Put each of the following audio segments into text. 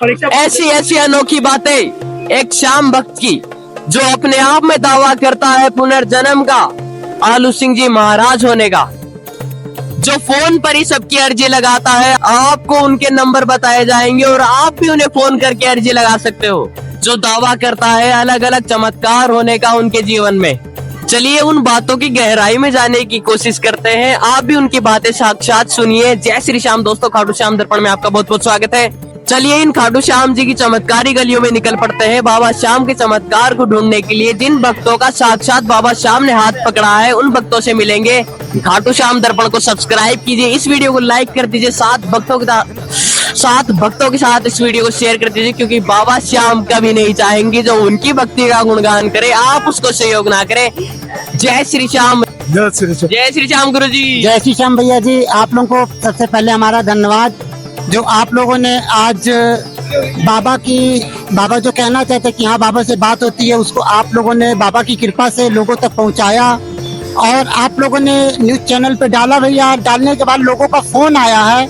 ऐसी ऐसी अनोखी बातें एक श्याम भक्त की, जो अपने आप में दावा करता है पुनर्जन्म का, आलू सिंह जी महाराज होने का। जो फोन पर ही सबकी अर्जी लगाता है, आपको उनके नंबर बताए जाएंगे और आप भी उन्हें फोन करके अर्जी लगा सकते हो। जो दावा करता है अलग अलग चमत्कार होने का उनके जीवन में। चलिए उन बातों की गहराई में जाने की कोशिश करते हैं। आप भी उनकी बातें साक्षात सुनिए। जय श्री श्याम दोस्तों, खाटू श्याम दर्पण में आपका बहुत बहुत स्वागत है। चलिए इन खाटू श्याम जी की चमत्कारी गलियों में निकल पड़ते हैं बाबा श्याम के चमत्कार को ढूंढने के लिए। जिन भक्तों का साक्षात बाबा श्याम ने हाथ पकड़ा है, उन भक्तों से मिलेंगे। खाटू श्याम दर्पण को सब्सक्राइब कीजिए, इस वीडियो को लाइक कर दीजिए, सात भक्तों के साथ इस वीडियो को शेयर कर दीजिए, क्योंकि बाबा श्याम कभी नहीं चाहेंगे जो उनकी भक्ति का गुणगान करे, आप उसको सहयोग ना करें। जय श्री श्याम। जय श्री श्याम। जय श्री श्याम गुरु जी। जय श्री श्याम भैया जी। आप लोगों को सबसे पहले हमारा धन्यवाद, जो आप लोगों ने आज बाबा जो कहना चाहते कि हाँ बाबा से बात होती है, उसको आप लोगों ने बाबा की कृपा से लोगों तक पहुंचाया। और आप लोगों ने न्यूज चैनल पे डाला भैया, डालने के बाद लोगों का फोन आया है,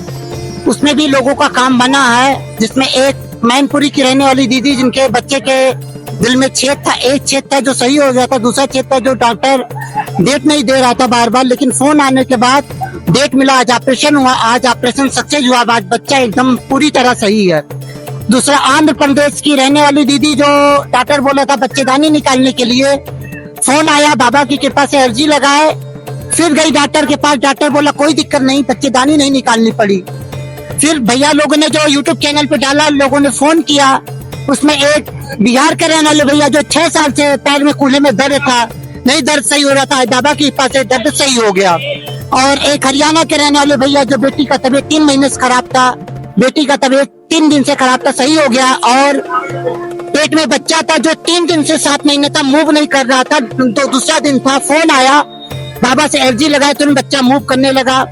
उसमें भी लोगों का काम बना है। जिसमें एक मैनपुरी की रहने वाली दीदी, जिनके बच्चे के दिल में छेद था, एक छेद था जो सही हो गया था, दूसरा छेद था जो डॉक्टर डेट नहीं दे रहा था बार बार, लेकिन फोन आने के बाद डेट मिला, आज ऑपरेशन हुआ, आज ऑपरेशन सक्सेस हुआ, आज बच्चा एकदम पूरी तरह सही है। दूसरा आंध्र प्रदेश की रहने वाली दीदी, जो डॉक्टर बोला था बच्चेदानी निकालने के लिए, फोन आया, बाबा की कृपा से अर्जी लगाए, फिर गई डॉक्टर के पास, डॉक्टर बोला कोई दिक्कत नहीं, बच्चेदानी नहीं निकालनी पड़ी। फिर भैया लोगों ने जो यूट्यूब चैनल पे डाला, लोगों ने फोन किया, उसमें एक बिहार के रहने वाले भैया, जो 6 साल से पैर में कूल्हे में दर्द था, नहीं दर्द सही हो रहा था, बाबा की कृपा से दर्द सही हो गया। और एक हरियाणा के रहने वाले भैया, जो बेटी का तबीयत 3 महीने से खराब था, बेटी का तबीयत 3 दिन से खराब था, सही हो गया। और पेट में बच्चा था जो 3 दिन से 7 महीने था, मूव नहीं कर रहा था, तो दूसरा दिन था, फोन आया, बाबा से अर्जी लगाए, तुरंत बच्चा मूव करने लगा।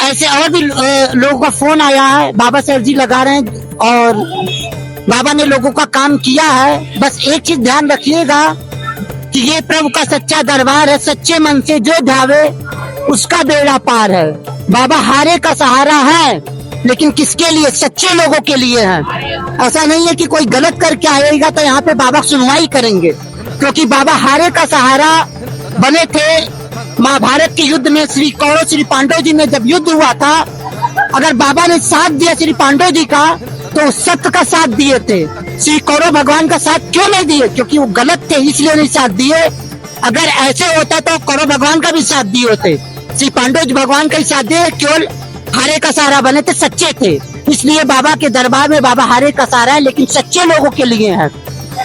ऐसे और भी लोगों का फोन आया है, बाबा से अर्जी लगा रहे हैं और बाबा ने लोगों का काम किया है। बस एक चीज ध्यान रखिएगा कि ये प्रभु का सच्चा दरबार है, सच्चे मन से जो ढावे उसका बेड़ा पार है। बाबा हारे का सहारा है, लेकिन किसके लिए? सच्चे लोगों के लिए है। ऐसा नहीं है कि कोई गलत करके आएगा तो यहाँ पे बाबा सुनवाई करेंगे, क्योंकि बाबा हारे का सहारा बने थे। महाभारत के युद्ध में श्री कौरव श्री पांडव जी में जब युद्ध हुआ था, अगर बाबा ने साथ दिया श्री पांडव जी का, तो सत्य का साथ दिए थे। श्री कौरव भगवान का साथ क्यों नहीं दिए? क्योंकि वो गलत थे, इसलिए नहीं साथ दिए। अगर ऐसे होता तो कौरव भगवान का भी साथ दिए होते। श्री पांडव जी भगवान का ही साथ दिए, केवल हारे का सहारा बने थे, सच्चे थे। इसलिए बाबा के दरबार में बाबा हारे का सहारा है, लेकिन सच्चे लोगों के लिए है।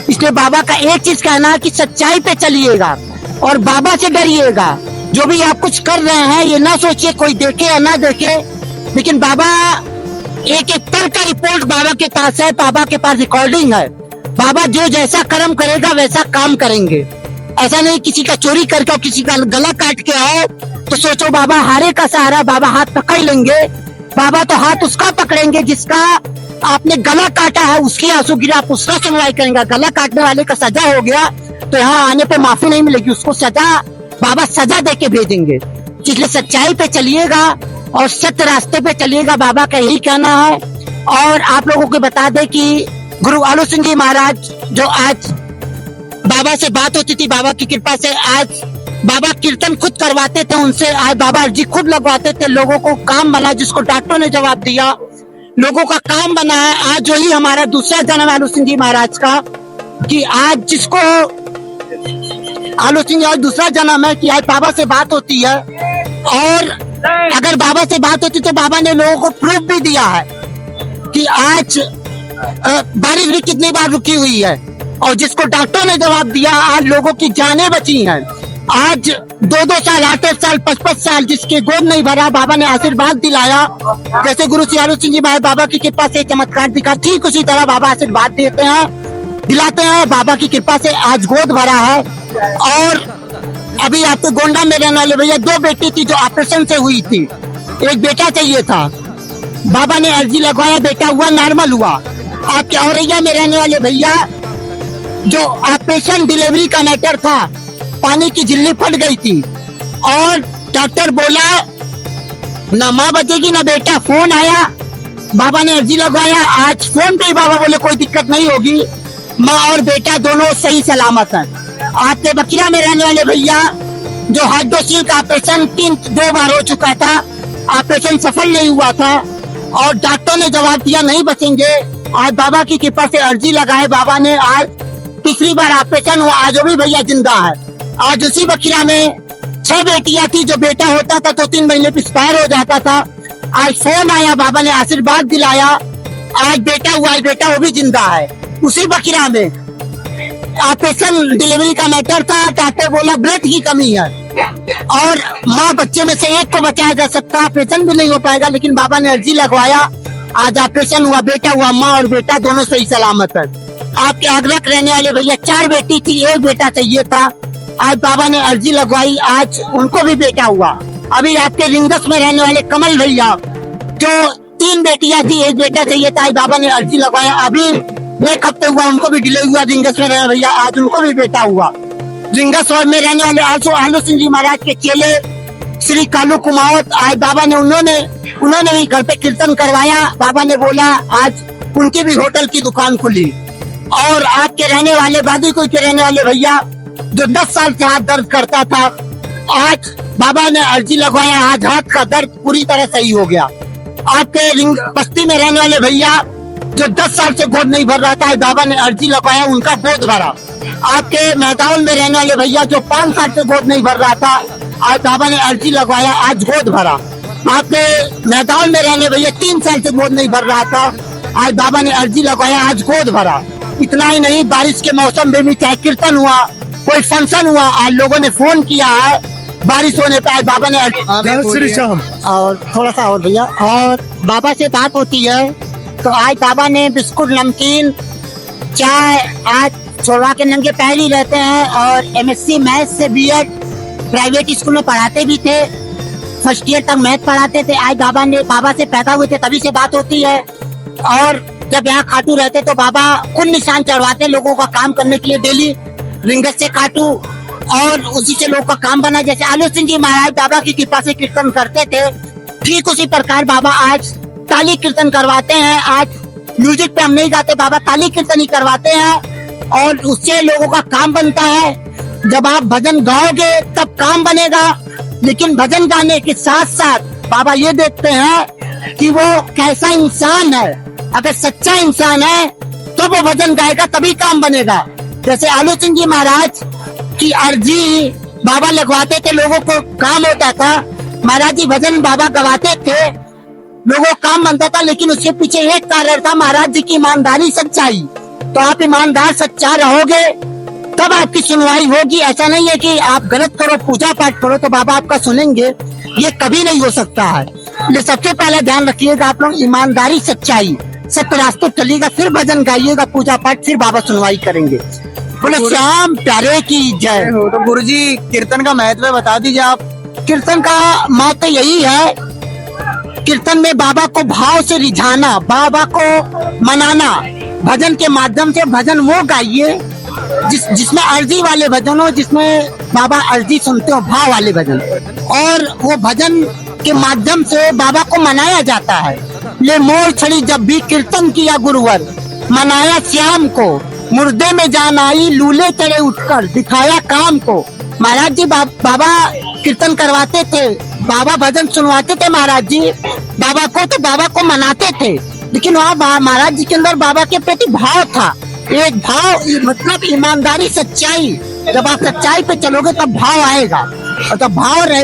इसलिए बाबा का एक चीज कहना है कि सच्चाई पे चलिएगा और बाबा से डरिएगा। जो भी आप कुछ कर रहे हैं, ये ना सोचिए कोई देखे या ना देखे, लेकिन बाबा एक पल का रिपोर्ट बाबा के पास है, बाबा के पास रिकॉर्डिंग है। बाबा जो जैसा कर्म करेगा वैसा काम करेंगे। ऐसा नहीं किसी का चोरी करके और किसी का गला काट के आओ तो सोचो बाबा हारे का सहारा, बाबा हाथ पकड़ लेंगे। बाबा तो हाथ उसका पकड़ेंगे जिसका आपने गला काटा है, उसकी आंसू गिरा, आप उसका सुनवाई करेंगे। गला काटने वाले का सजा हो गया तो यहाँ आने पे माफी नहीं मिलेगी, उसको सजा बाबा सजा दे के भेजेंगे। इसलिए सच्चाई पे चलिएगा और सत्य रास्ते पे चलिएगा, बाबा का यही कहना है। और आप लोगों को बता दें कि गुरु आलू सिंह जी महाराज, जो आज बाबा से बात होती थी, बाबा की कृपा से आज बाबा कीर्तन खुद करवाते थे उनसे, आज बाबा अर्जी खुद लगवाते थे, लोगों को काम बना, जिसको डॉक्टरों ने जवाब दिया, लोगों का काम बना है। आज जो ही हमारा दूसरा जन्म आलू सिंह जी महाराज का, कि आज जिसको आलू सिंह जी आज दूसरा जन्म है कि आज बाबा से बात होती है। और अगर बाबा से बात होती तो बाबा ने लोगों को प्रूफ भी दिया है कि आज बारिश भी कितनी बार रुकी हुई है, और जिसको डॉक्टर ने जवाब दिया, आज लोगों की जानें बची हैं। आज 2-2 साल 8 साल 55 साल जिसके गोद नहीं भरा, बाबा ने आशीर्वाद दिलाया। जैसे गुरु श्री आलू सिंह जी महाराज बाबा की कृपा से चमत्कार दिखा, ठीक उसी तरह बाबा आशीर्वाद देते हैं, दिलाते हैं। बाबा की कृपा से आज गोद भरा है। और अभी आपको गोंडा में रहने वाले भैया, 2 बेटी थी जो ऑपरेशन से हुई थी, एक बेटा चाहिए था, बाबा ने अर्जी लगवाया, बेटा हुआ, नॉर्मल हुआ। आपके औरैया में रहने वाले भैया, जो ऑपरेशन डिलीवरी का मैटर था, पानी की झिल्ली फट गई थी और डॉक्टर बोला ना माँ बचेगी ना बेटा। फोन आया, बाबा ने अर्जी लगवाया। आज फोन पे ही बाबा बोले कोई दिक्कत नहीं होगी, माँ और बेटा दोनों सही सलामत हैं। आपके बकिया में रहने वाले भैया जो हाइड्रोसील का ऑपरेशन 2 बार हो चुका था, ऑपरेशन सफल नहीं हुआ था और डॉक्टर ने जवाब दिया नहीं बचेंगे। आज बाबा की कृपा से अर्जी लगाए बाबा ने, आज तीसरी बार ऑपरेशन हुआ, आज वो भी भैया जिंदा है। आज उसी बकिया में 6 बेटियां थी, जो बेटा होता था तो 3 महीने पे एक्सपायर हो जाता था। आज फोन आया, बाबा ने आशीर्वाद दिलाया, आज बेटा हुआ, आज बेटा वो भी जिंदा है। उसी बकिया में ऑपरेशन डिलीवरी का मैटर था, डॉक्टर बोला ब्लड की कमी है और माँ बच्चे में से एक को बचाया जा सकता, ऑपरेशन भी नहीं हो पाएगा, लेकिन बाबा ने अर्जी लगवाया, आज ऑपरेशन हुआ, बेटा हुआ, माँ और बेटा दोनों सही सलामत है। आपके आगरा के रहने वाले भैया 4 बेटी थी, 1 बेटा चाहिए था, आज बाबा ने अर्जी लगवाई, आज उनको भी बेटा हुआ। अभी आपके रिंगस में रहने वाले कमल भैया जो 3 बेटियां थी, 1 बेटा चाहिए था, आज बाबा ने अर्जी लगवाया, अभी 1 हफ्ते हुआ उनको भी डिलीवरी हुआ। रिंगस में रहने भैया आज उनको भी बेटा हुआ। रिंगस में रहने वाले आलू सिंह जी महाराज के चेले श्री कालू कुमावत, आज बाबा ने उन्होंने भी घर पे कीर्तन करवाया। बाबा ने बोला आज उनकी भी होटल की दुकान खुली। और आपके रहने वाले बादीकुई के रहने वाले भैया जो 10 साल से हाथ दर्द करता था, आज बाबा ने अर्जी लगवाया, आज हाथ का दर्द पूरी तरह सही हो गया। आपके बस्ती में रहने वाले भैया जो 10 साल से गोद नहीं भर रहा था, बाबा ने अर्जी लगवाया, उनका गोद भरा। आपके मैदान में रहने वाले भैया जो 5 साल से गोद नहीं भर रहा था, आज बाबा ने अर्जी लगवाया, आज गोद भरा। आपके मैदान में रहने भैया 3 साल से गोद नहीं भर रहा था, आज बाबा ने अर्जी लगवाया, आज गोद भरा। इतना ही नहीं, बारिश के मौसम में भी चाहे कीर्तन हुआ, कोई फंक्शन हुआ, आज लोगों ने फोन किया है, बारिश होने पे आज बाबा ने और थोड़ा सा और भैया, और बाबा से बात होती है तो आज बाबा ने बिस्कुट, नमकीन, चाय आज छोड़वा के नंगे पैर ही रहते हैं। और MSc मैथ से BEd प्राइवेट स्कूल में पढ़ाते भी थे, फर्स्ट ईयर तक मैथ पढ़ाते थे। आज बाबा से पैदा हुए थे तभी से बात होती है। और जब यहाँ खाटू रहते तो बाबा खुद निशान चढ़वाते लोगों का काम करने के लिए, डेली रिंगस से खाटू, और उसी से लोगों का काम बना। जैसे आलू सिंह जी महाराज बाबा की कृपा से कीर्तन करते थे, ठीक उसी प्रकार बाबा आज ताली कीर्तन करवाते हैं। आज म्यूजिक पे हम नहीं गाते, बाबा ताली कीर्तन ही करवाते हैं और उससे लोगों का काम बनता है। जब आप भजन गाओगे तब काम बनेगा, लेकिन भजन गाने के साथ साथ बाबा ये देखते हैं कि वो कैसा इंसान है। अगर सच्चा इंसान है तो वो भजन गाएगा, तभी काम बनेगा। जैसे आलू सिंह जी महाराज की अर्जी बाबा लगवाते थे, लोगों को काम होता था। महाराज जी भजन बाबा गवाते थे, लोगों को काम बनता था, लेकिन उसके पीछे एक कारण था, महाराज जी की ईमानदारी, सच्चाई। तो आप ईमानदार सच्चा रहोगे तब आपकी सुनवाई होगी। ऐसा नहीं है कि आप गलत करो, पूजा पाठ करो तो बाबा आपका सुनेंगे, ये कभी नहीं हो सकता है। ये सबसे पहले ध्यान रखिएगा आप लोग, ईमानदारी, सच्चाई, सत्य रास्ते चलिएगा, फिर भजन गाइएगा, पूजा पाठ, फिर बाबा सुनवाई करेंगे। बोले श्याम प्यारे की जय। तो गुरुजी कीर्तन का महत्व बता दीजिए आप। कीर्तन का महत्व यही है, कीर्तन में बाबा को भाव से रिझाना, बाबा को मनाना। भजन के माध्यम से भजन वो गाइए जिसमें अर्जी वाले भजन हो, जिसमें बाबा अर्जी सुनते हो, भाव वाले भजन। और वो भजन के माध्यम से बाबा को मनाया जाता है। ले मोर छड़ी जब भी कीर्तन किया गुरुवर, मनाया श्याम को, मुर्दे में जान आई, लूले चढ़े उठकर दिखाया काम को। महाराज जी बाबा कीर्तन करवाते थे, बाबा भजन सुनवाते थे महाराज जी बाबा को, तो बाबा को मनाते थे, लेकिन वहाँ महाराज जी के अंदर बाबा के प्रति भाव था। एक भाव मतलब ईमानदारी, सच्चाई। जब आप सच्चाई पे चलोगे तब भाव आएगा, और जब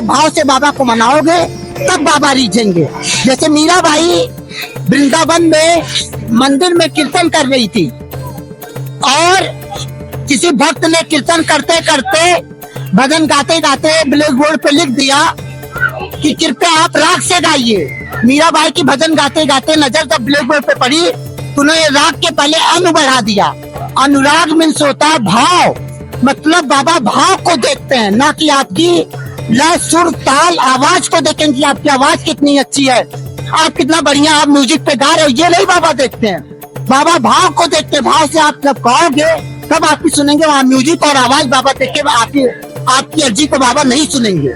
भाव से बाबा को मनाओगे तब बाबा रिझेंगे। जैसे मीराबाई वृंदावन में मंदिर में कीर्तन कर रही थी और किसी भक्त ने कीर्तन करते करते, भजन गाते गाते ब्लैक बोर्ड पे लिख दिया कि कृपया आप राग से गाइए। मीराबाई की भजन गाते गाते नजर जब ब्लैक बोर्ड पे पड़ी तो उन्होंने राग के पहले अनु बढ़ा दिया। अनुराग मीन्स होता है भाव, मतलब बाबा भाव को देखते हैं, ना कि आपकी लय, सुर, ताल, आवाज को देखेंगे कि आपकी आवाज कितनी अच्छी है, आप कितना बढ़िया आप म्यूजिक पे गा रहे हो, ये नहीं बाबा देखते हैं। बाबा भाव को देखते हैं, भाव से आप जब गाओगे तब आपकी सुनेंगे। वहाँ म्यूजिक और आवाज बाबा देख के आपकी अर्जी को बाबा नहीं सुनेंगे।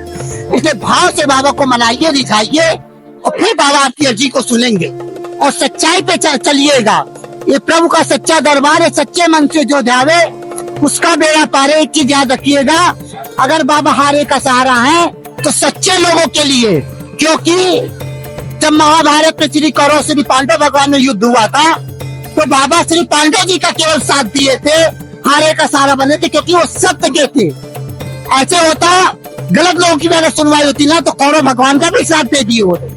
इसलिए भाव से बाबा को मनाइए, रिझाइए, और फिर बाबा आपकी अर्जी को सुनेंगे। और सच्चाई पे चलिएगा। ये प्रभु का सच्चा दरबार है, सच्चे मन से जो ध्यावे उसका बेड़ा पारे। एक चीज याद रखिएगा, अगर बाबा हारे का सहारा है तो सच्चे लोगों के लिए, क्योंकि जब महाभारत में श्री कौरव श्री पांडव भगवान में युद्ध हुआ था तो बाबा श्री पांडव जी का केवल साथ दिए थे, हारे का सहारा बने थे, क्योंकि वो सत्य के थे। ऐसे होता गलत लोगों की अगर सुनवाई होती ना तो कौरव भगवान का भी साथ दे दिए होते,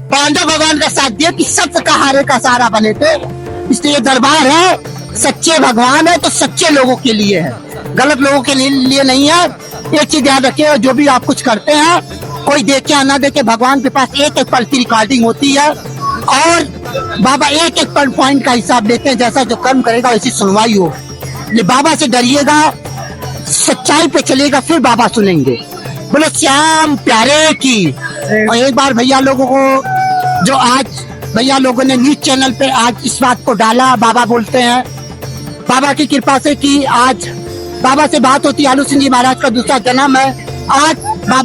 पांडव भगवान का साथ दिया कि सत्य का हारे का सहारा बने थे। इसलिए दरबार है, सच्चे भगवान है तो सच्चे लोगों के लिए है, गलत लोगों के लिए नहीं है। एक चीज याद रखिए, जो भी आप कुछ करते हैं कोई देखे या ना देखे, भगवान के पास एक एक पल की रिकॉर्डिंग होती है और बाबा एक एक पॉइंट का हिसाब लेते हैं। जैसा जो कर्म करेगा वैसी सुनवाई हो। ये बाबा से डरिएगा, सच्चाई पे चलेगा, फिर बाबा सुनेंगे। बोलो श्याम प्यारे की। और एक बार भैया लोगों को, जो आज भैया लोगों ने न्यूज चैनल पे आज इस बात को डाला, बाबा बोलते हैं बाबा की कृपा से कि आज बाबा से बात होती, आलू सिंह जी महाराज का दूसरा जन्म है। आज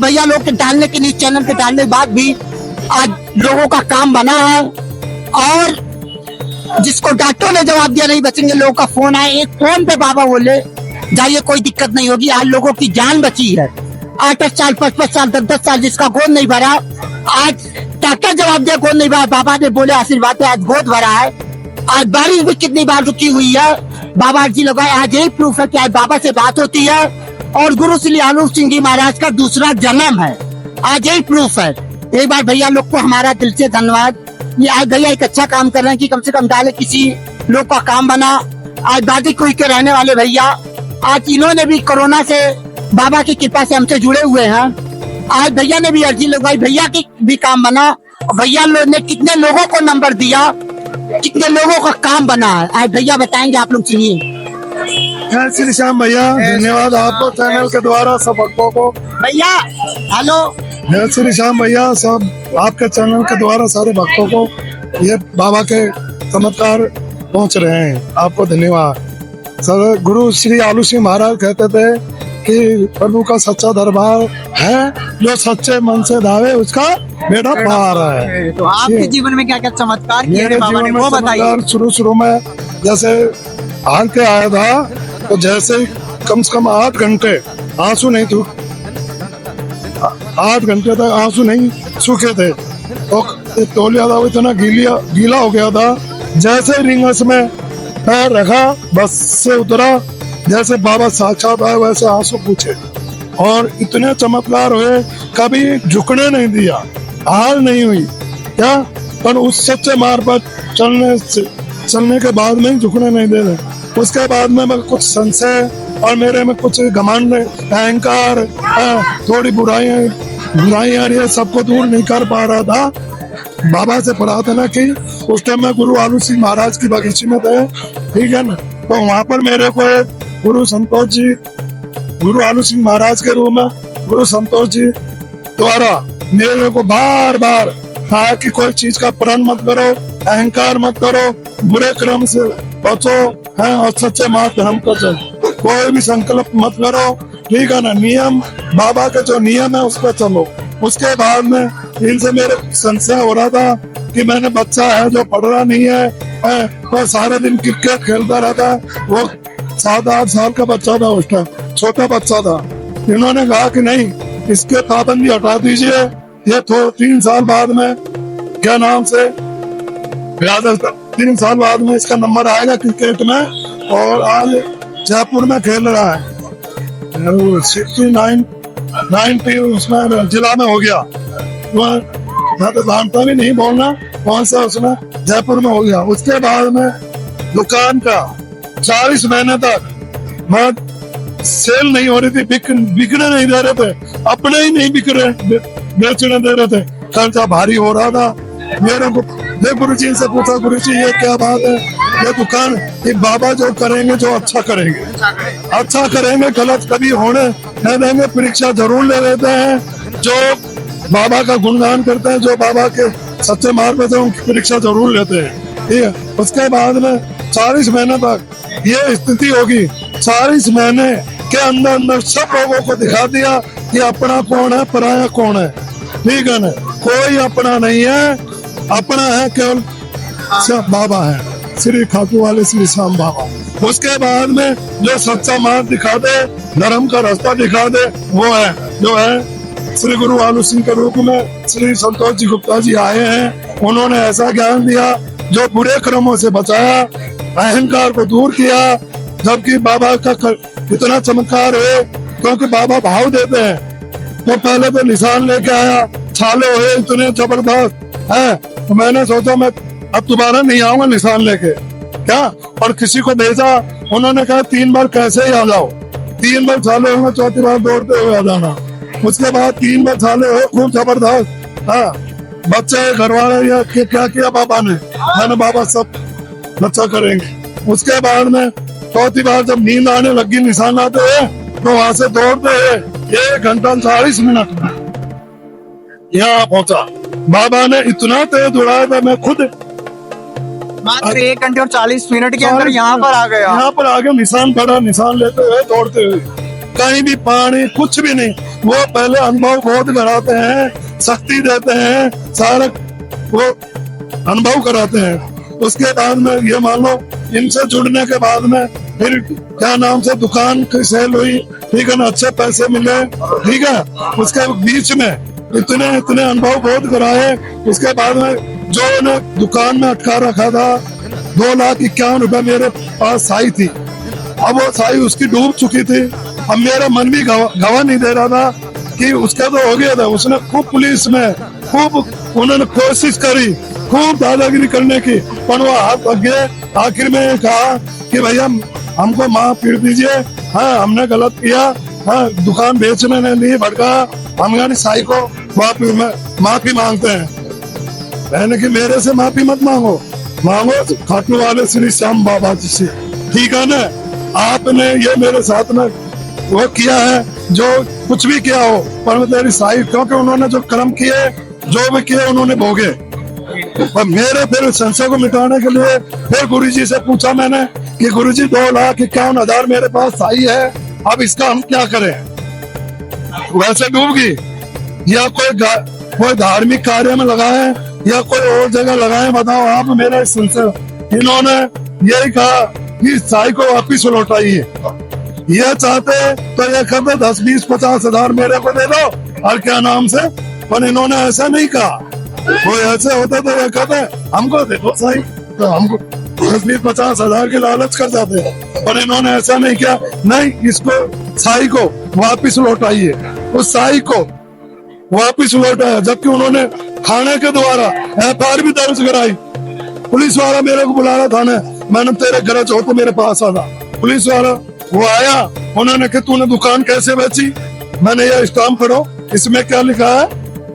भैया लोग के डालने के न्यूज चैनल पे डालने के बाद भी आज लोगों का काम बना है। और जिसको डॉक्टर ने जवाब दिया नहीं बचेंगे, लोगों का फोन आया, एक फोन पे बाबा बोले जाइए कोई दिक्कत नहीं होगी। आज लोगों की जान बची है। 8 साल 5 साल 10 साल जिसका गोद नहीं भरा, आज डॉक्टर जवाब दिया गोद नहीं भरा, बाबा ने बोले आशीर्वाद है आज गोद भरा है। आज बारिश भी कितनी बार रुकी हुई है, बाबा जी लगाए। आज यही प्रूफ है कि आज बाबा से बात होती है और गुरु श्री आलू सिंह जी महाराज का दूसरा जन्म है। आज यही प्रूफ है। एक बार भैया लोग को हमारा दिल से धन्यवाद। ये आज भैया एक अच्छा काम कर रहे हैं कि कम से कम डाले, किसी लोग का काम बना। आज बादी कोई के रहने वाले भैया, आज इन्होंने भी कोरोना से बाबा की कृपा से हमसे जुड़े हुए हैं। आज भैया ने भी अर्जी लगाई, भैया की भी काम बना। भैया लोग ने कितने लोगों को नंबर दिया, कितने लोगों का काम बना है, आज भैया बताएंगे, आप लोग सुनिए। जय श्री श्याम भैया, धन्यवाद आपको चैनल के द्वारा सब भक्तों को। भैया हेलो, जय श्री श्याम भैया, सब आपके चैनल के द्वारा सारे भक्तों को ये बाबा के चमत्कार पहुंच रहे हैं, आपको धन्यवाद। सर गुरु श्री आलू सिंह महाराज कहते थे कि प्रभु का सच्चा दरबार है, जो सच्चे मन से धावे उसका बेड़ा पार है। तो आपके जीवन में क्या क्या चमत्कार किए मेरे थे बाबा ने, जीवन वो में बताइए। चमत्कार शुरू में जैसे हाल के आया था तो जैसे कम से कम 8 घंटे आंसू नहीं थे, 8 घंटे तक आंसू नहीं सूखे थे। तो तौलिया था वो इतना गीला हो गया था, जैसे रिंगस में पैर रखा बस से उतरा, जैसे बाबा साक्षात आए वैसे आंसू पूछे। और इतने चमत्कार हुए, कभी झुकने नहीं दिया, हार नहीं हुई क्या, पर उस सच्चे मार्ग पर चलने के बाद में झुकने नहीं दे रहे। उसके बाद में मैं कुछ संशय और मेरे में कुछ घमंड, अहंकार, थोड़ी बुराइयां ये सबको दूर नहीं कर पा रहा था। बाबा से प्रार्थना की, उस टाइम में गुरु आलू सिंह महाराज की बगीची में थे, ठीक है ना। तो वहाँ पर मेरे को गुरु संतोष जी, गुरु आलू सिंह महाराज के रूप में गुरु संतोष जी द्वारा मेरे को बार बार कहा कि कोई चीज का प्रण मत करो, अहंकार मत करो, बुरे क्रम से बचो है और सच्चे मार्ग धर्म को चलो, कोई भी संकल्प मत करो, ठीक है ना। नियम बाबा का जो नियम है उस पर चलो। उसके बाद में इनसे मेरे संशय हो रहा था कि मैंने बच्चा है जो पढ़ रहा नहीं है तो सारे दिन क्रिकेट खेलता रहता है। वो 7-8 साल का बच्चा था, उस टाइम छोटा बच्चा था। इन्होंने कहा कि नहीं, इसके पाबंदी हटा दीजिए। ये 3 साल बाद में क्या नाम से 3 साल बाद में इसका नंबर आएगा क्रिकेट में, और आज जयपुर में खेल रहा है। 90 उसमें जिला में हो गया। मैं तो जानता भी नहीं बोलना कौन सा, उसमें जयपुर में हो गया। उसके बाद में दुकान का 40 महीने तक मैं सेल नहीं हो रही थी, बिकने नहीं दे रहे थे, अपने ही नहीं बिक रहे, बेचने दे रहे थे, खर्चा भारी हो रहा था। मेरे को गुरु जी से पूछा, गुरु जी ये क्या बात है, ये दुकान, ये बाबा जो करेंगे, जो अच्छा करेंगे, अच्छा करेंगे, गलत कभी होने नहीं देंगे। परीक्षा जरूर ले लेते हैं, जो बाबा का गुणगान करते हैं, जो बाबा के सच्चे मार्ग में थे, उनकी परीक्षा जरूर लेते हैं, ठीक है। उसके बाद में 40 महीने तक ये स्थिति होगी। 40 महीने के अंदर सब लोगों को दिखा दिया कि अपना कौन है, पराया कौन है, ठीक है ना। कोई अपना नहीं है, अपना है केवल सब बाबा है, श्री खाटू वाले श्री श्याम बाबा। उसके बाद में जो सच्चा मार्ग दिखा दे, धर्म का रास्ता दिखा दे, वो है जो है श्री गुरु आलू सिंह के रूप में श्री संतोष जी गुप्ता जी आए हैं। उन्होंने ऐसा ज्ञान दिया जो बुरे क्रमों से बचाया, अहंकार को दूर किया। जबकि बाबा का इतना चमत्कार है क्योंकि बाबा भाव देते हैं। तो पहले तो निशान लेके आया, छाले हुए इतने जबरदस्त है, तो मैंने सोचा मैं अब दोबारा नहीं आऊंगा निशान लेके क्या। और किसी को भेजा, उन्होंने कहा 3 बार कैसे ही आ जाओ, 3 बार छाले होंगे, चौथी बार दौड़ते हुए आ जाना। उसके बाद 3 बार छाले हो, खूब जबरदस्त। हाँ, बच्चे घर वाले या क्या किया बाबा ने, मैंने बाबा सब अच्छा करेंगे। उसके बाद में चौथी बार जब नींद आने लगी निशान आते हुए, तो वहां से दौड़ते हुए 1 घंटा 40 मिनट में यहाँ पहुंचा। बाबा ने इतना तेज उड़ाया था, मैं खुद मात्र 1 घंटे और 40 मिनट के अंदर यहाँ पर आ गया। यहाँ पर आगे निशान पड़ा, निशान लेते हुए दौड़ते हुए, कहीं भी पानी कुछ भी नहीं। वो पहले अनुभव बहुत कराते हैं, शक्ति देते हैं, सारा वो अनुभव कराते हैं। उसके बाद में ये मान लो इनसे जुड़ने के बाद में फिर क्या नाम से दुकान की सेल हुई, ठीक है ना, अच्छे पैसे मिले, ठीक है। उसके बीच में इतने अनुभव बहुत कराए। उसके बाद में जो ने दुकान में अटका रखा था 2,51,000 रुपए मेरे पास साई थी। अब वो साई उसकी डूब चुकी थी। अब मेरा मन भी गवाह नहीं दे रहा था कि उसका तो हो गया था। उसने खूब पुलिस में खूब उन्होंने कोशिश करी, खूब दादागिरी करने की, पर वो हाथ लग गए। आखिर में कहा कि भैया हमको माफ कर दीजिए, हाँ हमने गलत किया, हाँ दुकान बेचने ने नहीं भड़का, हम साई को माफी मांगते हैं। मैंने कि मेरे से माफी मत मांगो, मांगो खाटू वाले श्री श्याम बाबा जी से, ठीक है ना। आपने ये मेरे साथ में वो किया है जो कुछ भी किया हो, पर तेरी साई, क्योंकि उन्होंने जो कर्म किए, जो भी किए उन्होंने भोगे। और मेरे फिर संशय को मिटाने के लिए फिर गुरुजी से पूछा मैंने कि गुरुजी 2,51,000 मेरे पास साई है, अब इसका हम क्या करें। वैसे डूब गई या कोई धार्मिक कार्य में लगाए या कोई और जगह लगाए, बताओ आप। मेरे संशय इन्होंने यही कहा कि साई को वापिस लौटाइए। ये चाहते तो ये कहते 10, 20, 50 हजार मेरे को दे दो और क्या नाम से, पर इन्होंने ऐसा नहीं कहा। वो ऐसे होता तो ये कहते हमको देखो साई, तो हमको 10, 20, 50 हजार के लालच कर जाते, पर इन्होंने ऐसा नहीं किया। नहीं, इसको साई को वापिस लौटाइए। उस साई को वापिस लौटाया, जबकि उन्होंने थाने के द्वारा FIR भी दर्ज कराई। पुलिस वाला मेरे को बुला रहा थाने, मैंने तेरे घर हो तो मेरे पास आना। पुलिस वाला वो आया, उन्होंने कहा तूने दुकान कैसे बेची। मैंने ये स्टाम्प करो, इसमें क्या लिखा है,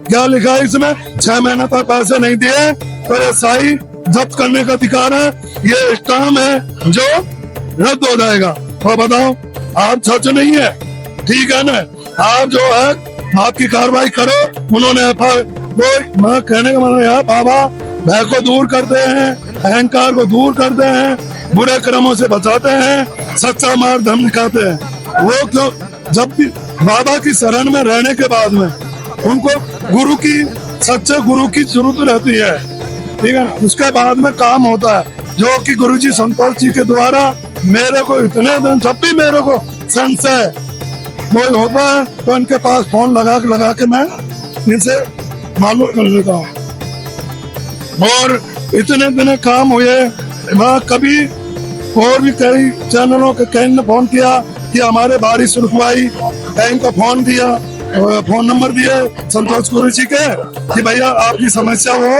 क्या लिखा है इसमें, 6 महीने तक पैसे नहीं दिए तो ये साई जब्त करने का अधिकार है। ये स्टाम्प है जो रद्द हो जाएगा। तो बताओ, आप सच नहीं है, ठीक है ना, आप जो है आपकी कार्रवाई करो। उन्होंने मैं कहने का मतलब है बाबा भय को दूर करते हैं, अहंकार को दूर करते हैं, बुरे कर्मों से बचाते हैं, सच्चा मार्ग धर्म दिखाते हैं। वो क्यों, जब भी बाबा की शरण में रहने के बाद में उनको गुरु की, सच्चे गुरु की जरूरत रहती है, ठीक है। उसके बाद में काम होता है, जो कि गुरुजी संतोष जी के द्वारा मेरे को इतने दिन, जब भी मेरे को संशय कोई होता है तो इनके पास फोन लगा के मैं इनसे मालूम कर लेता हूँ। और इतने दिन काम हुए, मैं कभी और भी कई चैनलों के कई ने फोन किया कि हमारे बारिश रुकवाई, कहीं को फोन दिया, फोन नंबर दिए संतोष गुरु जी के कि भैया आपकी समस्या हो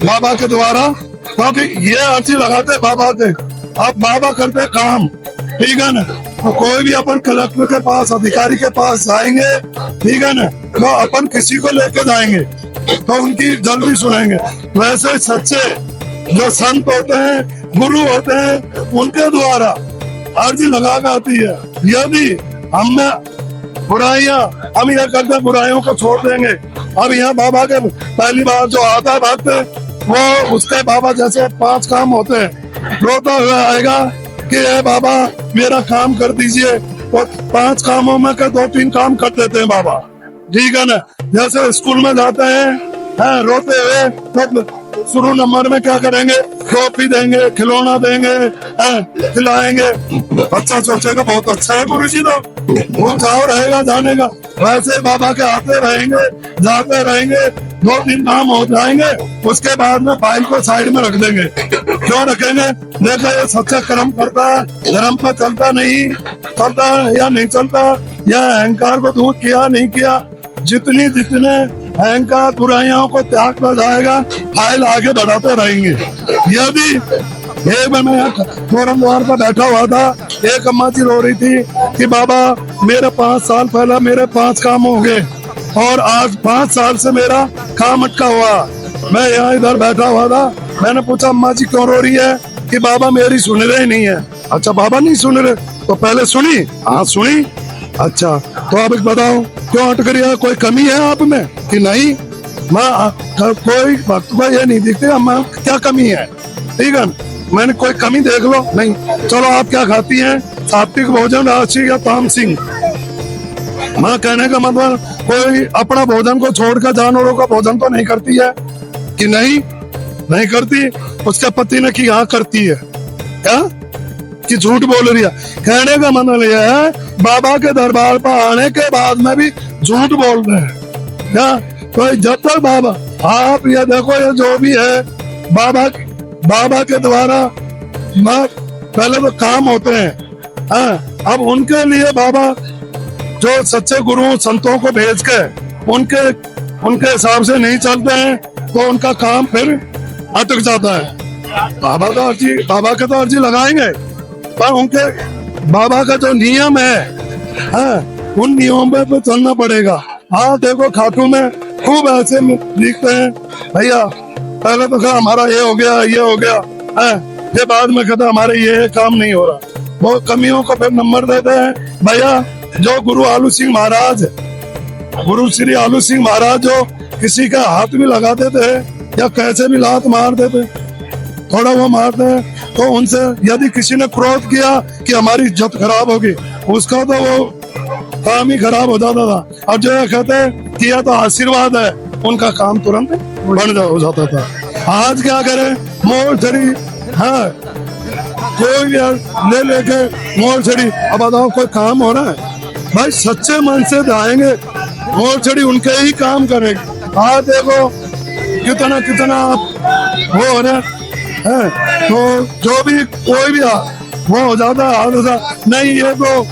बाबा के द्वारा, क्योंकि ये अर्जी लगाते बाबा के, आप बाबा करते काम, ठीक है ना। तो कोई भी अपन कलेक्टर के पास, अधिकारी के पास जाएंगे, ठीक है ना, तो अपन किसी को लेके जाएंगे तो उनकी जल्दी सुनेंगे। वैसे सच्चे जो संत होते हैं, गुरु होते हैं, उनके द्वारा अर्जी लगा के आती है। यदि हमें बुराइयां, हम यह करते बुराइयों को छोड़ देंगे। अब यहाँ बाबा के पहली बार जो आता है भक्त, वो उसके बाबा जैसे 5 काम होते हैं, रोता हुआ आएगा कि बाबा मेरा काम कर दीजिए, और 5 कामों में का 2-3 काम कर देते हैं बाबा, ठीक है ना। जैसे स्कूल में जाते हैं रोते हुए, तो शुरू नंबर में क्या करेंगे, टॉफी देंगे, खिलौना देंगे, खिलाएंगे। बच्चा सोचेगा बहुत अच्छा है गुरु जी, तो वो चाव रहेगा जाने का। वैसे बाबा के आते रहेंगे, जाते रहेंगे, 2-3 काम हो जाएंगे, उसके बाद में फाइल को साइड में रख देंगे। क्यों रखेंगे? देखो ये सच्चा कर्म करता है, धर्म पर चलता नहीं, चलता या नहीं चलता, या अहंकार को दूर किया नहीं किया। जितने अहंकार बुराइयों को त्याग कर जाएगा, फाइल आगे बढ़ाते रहेंगे। यदि एक बार मैं फौरन द्वार पर बैठा हुआ था, एक अम्मा जी रो रही थी कि बाबा मेरे 5 साल पहले मेरे 5 काम हो गए और आज 5 साल से मेरा काम अटका हुआ। मैं यहाँ इधर बैठा हुआ था, मैंने पूछा अम्मा जी क्यों रो रही है? कि बाबा मेरी सुन रहे नहीं है। अच्छा बाबा नहीं सुन रहे तो पहले सुनी? हाँ सुनी। अच्छा तो अब बताओ क्यों अटक रही है? कोई कमी है आप में कि नहीं? कोई भक्त को ये नहीं दिखते अम्मा क्या कमी है, ठीक है? मैंने कोई कमी देख लो नहीं। चलो आप क्या खाती हैं? सात्विक भोजन, राशि या तामसिक? माँ कहने का मतलब कोई अपना भोजन को छोड़कर जानवरों का भोजन तो नहीं करती है कि नहीं? नहीं करती। उसके पति ने कि हाँ करती है, क्या कि झूठ बोल रही है? कहने का मतलब यह है बाबा के दरबार पर आने के बाद में भी झूठ बोल रहे हैं क्या? तो जब तक बाबा, आप ये देखो ये जो भी है बाबा के द्वारा पहले तो काम होते हैं। हाँ अब उनके लिए बाबा जो सच्चे गुरु संतों को भेज के उनके हिसाब से नहीं चलते हैं तो उनका काम फिर अटक जाता है। बाबा के तो अर्जी लगाएंगे, पर उनके बाबा का जो नियम है उन नियमों पे तो चलना पड़ेगा। हाँ देखो खाटू में खूब ऐसे दिखते हैं भैया, पहले तो कहा हमारा ये हो गया फिर बाद में कहता हमारे ये काम नहीं हो रहा। वो कमियों को फिर नंबर देते हैं। भैया जो गुरु आलू सिंह महाराज, गुरु श्री आलू सिंह महाराज जो किसी का हाथ भी लगा देते हैं या कैसे भी लात मार देते, थोड़ा वो मारते हैं, तो उनसे यदि किसी ने क्रोध किया कि हमारी इज्जत खराब होगी, उसका तो वो काम ही खराब हो जाता था। और जो कहते हैं किया तो आशीर्वाद है, उनका काम तुरंत बन हो जाता था। आज क्या करें? मोर छड़ी, हाँ कोई ले लेके मोर छड़ी। अब बताओ कोई काम हो रहा है? भाई सच्चे मन से आएंगे, मोर छड़ी उनके ही काम करेंगे। आज देखो कितना वो हो रहा है, तो जो भी कोई भी वो हो जाता है नहीं। ये तो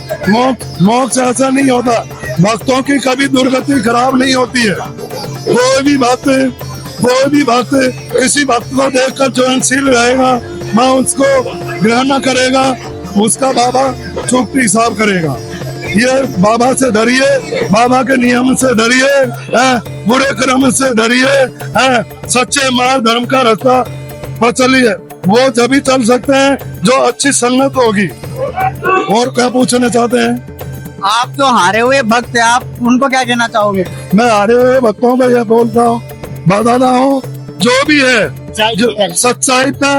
मोक्ष ऐसा नहीं होता, भक्तों की कभी दुर्गति खराब नहीं होती है। कोई भी भक्त किसी भक्त को देखकर ज्वलनशील रहेगा, मैं उसको ग्रहण करेगा, उसका बाबा चुप हिसाब करेगा। ये बाबा से डरिए, बाबा के नियम से डरिए, बुरे कर्म से डरिए, सच्चे मार्ग धर्म का रास्ता पर चलिए। वो जब ही चल सकते हैं जो अच्छी संगत होगी। और क्या पूछना चाहते हैं? आप जो हारे हुए भक्त है, आप उनको क्या कहना चाहोगे? मैं हारे हुए भक्तों को यह बोलता हूँ, बताता हूँ, जो भी है जो सच्चाई पे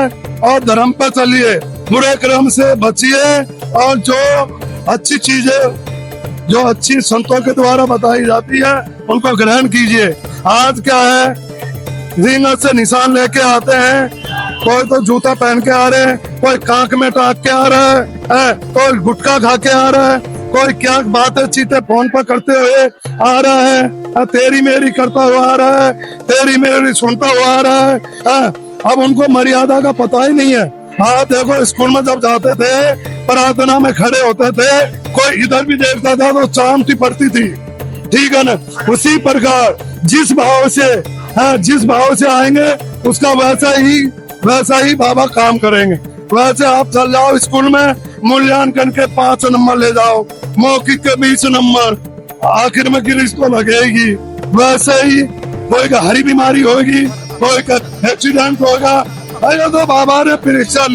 और धर्म पर चलिए, बुरे कर्म से बचिए, और जो अच्छी चीजें जो अच्छी संतों के द्वारा बताई जाती है उनको ग्रहण कीजिए। आज क्या है, रिंगत से निशान लेके आते हैं, कोई तो जूता पहन के आ रहे हैं, कोई कांक में टाक के आ रहा है, कोई गुटखा खा के आ रहा है, कोई क्या बातें चीते फोन पर करते हुए आ रहा है, तेरी मेरी करता हुआ आ रहा है, तेरी मेरी सुनता हुआ आ रहा है। अब उनको मर्यादा का पता ही नहीं है। हाँ देखो स्कूल में जब जाते थे, प्रार्थना में खड़े होते थे, कोई इधर भी देखता था तो चामटी पड़ती थी, ठीक है ना? उसी प्रकार जिस भाव से आएंगे उसका वैसा ही बाबा काम करेंगे। वैसे आप चल जाओ स्कूल में, मूल्यांकन के 5 नंबर ले जाओ, मौखिक के 20 नंबर, आखिर में गिरीश तो लगेगी। वैसे ही कोई का हरी बीमारी होगी, कोई का एक्सीडेंट होगा। अरे तो बाबा ने परीक्षा